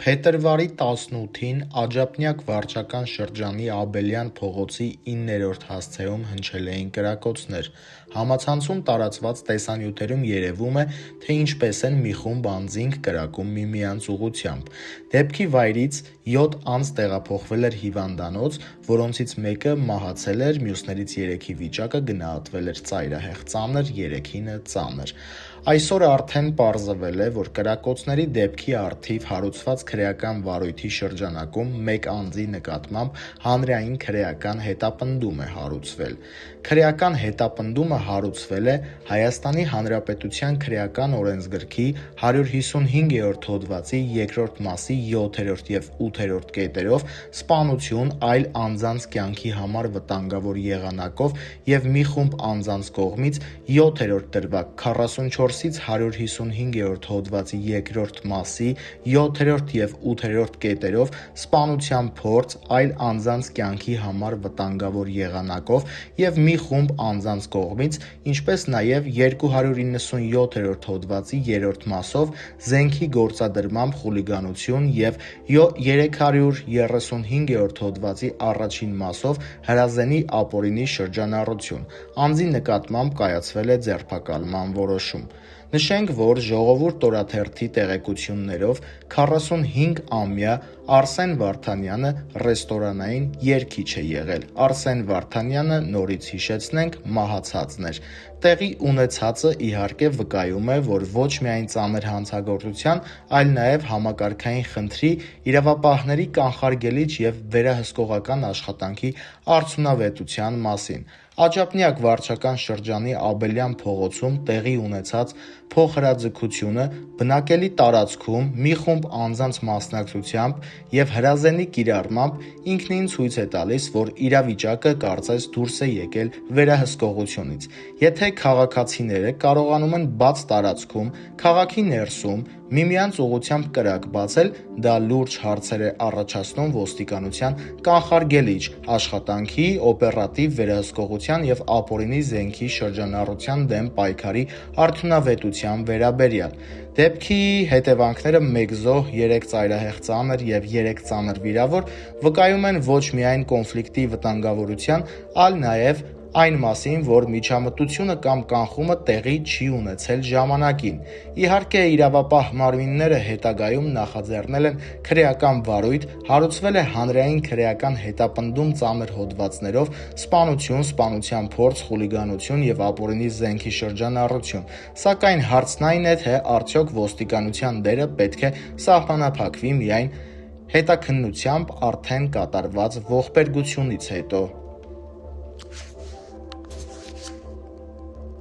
Փետրվարի 18-ին Աջափնյակ վարչական շրջանի Աբելյան փողոցի 9-րդ հասցեում հնչել էին կրակոցներ։ Համացանցում տարածված տեսանյութերում երևում է, թե ինչպես են մի խումբ անձինք կրակում միմյանց ուղղությամբ։ Դեպքի վայրից 7 անձ տեղափոխվել էր հիվանդանոց, որոնցից մեկը մահացել էր, մյուսներից 3-ի վիճակը գնահատվել էր ծայրահեղ ծանր, 3-ինը՝ ծանր։ Այսօր արդեն պարզվել է, որ կրակոցների դեպքի առթիվ հարուցված քրեական վարույթի շրջանակում մեկ անձի նկատմամբ հանրային քրեական հետապնդում է հարուցվել։ Քրեական հետապնդումը հարուցվել է Հայաստանի Հանրապետության քրեական օրենսգրքի 155-րդ հոդվածի 2-րդ մասի 7-րդ և 8-րդ կետերով սպանություն այլ անձանց կյանքի համար վտանգավոր եղանակով և մի խումբ անձանց կողմից 7-րդ դրվագ 44-ից 155-րդ հոդվածի 2-րդ մասի 7-րդ և 8-րդ կետերով սպանության փորձ այլ անձանց կյանքի համար վտանգավոր եղանակով և մի խումբ անձանց կողմից, ինչպես նաև 297-րդ հոդվածի 3-րդ մասով զենքի գործադրմամբ խուլիգանություն և 335-րդ հոդվածի առաջին մասով հրազենի ապօրինի շրջանառություն, անձի նկատմամբ կայացվել է ձերբակալման որոշում։ Նշենք, որ Ժողովուրդ օրաթերթի տեղեկություններով 45-ամյա Արսեն Վարդանյանը ռեստորանային երգիչ է եղել։ Արսեն Վարդանյանը, նորից հիշեցնենք, մահացածն էր։ Տեղի ունեցածը իհարկե վկայում է, որ ոչ միայն ծանր հանցագործության, այլ նաև համակարգային խնդրի, իրավապահների կանխարգելիչ և վերահսկողական աշխատանքի արդյունավետության մասին։ Աջափնյակ վարչական շրջանի Աբելյան փողոցում տեղի ունեցած փոխհրաձգությունը բնակելի տարածքում մի խումբ անձանց մասնակցությամբ և հրազենի կիրառմամբ ինքնին ցույց է տալիս, որ իրավիճակը կարծես դուրս է եկել վերահսկողությունից։ Եթե քաղաքացիները կարողանում են բաց տարածքում, քաղաքի ներսում միմյանց ուղղությամբ կրակ բացել, դա լուրջ հարցեր է առաջացնում ոստիկանության կանխարգելիչ աշխատանքի, օպերատիվ վերահսկողության և ապօրինի զենքի շրջանառության դեմ պայքարի արդյունավետության վերաբերյալ։ Դեպքի հետևանքները 1 զոհ, 3 ծայրահեղ ծանր և 3 ծանր վիրավոր վկայում են ոչ միայն կոնֆլիկտի վտանգավորության, այլ նաև այն մասին, որ միջամտությունը կամ կանխումը տեղի չի ունեցել ժամանակին։ Իհարկե, իրավապահ մարմինները հետագայում նախաձեռնել են քրեական վարույթ, հարուցվել է հանրային քրեական հետապնդում ծանր հոդվածներով սպանություն, սպանության փորձ, խուլիգանություն և ապօրինի զենքի շրջանառություն, սակայն հարցն այն է, թե արդյոք ոստիկանության դերը պետք է սահմանափակվի միայն հետաքննությամբ արդեն կատարված ողբերգությունից հետո։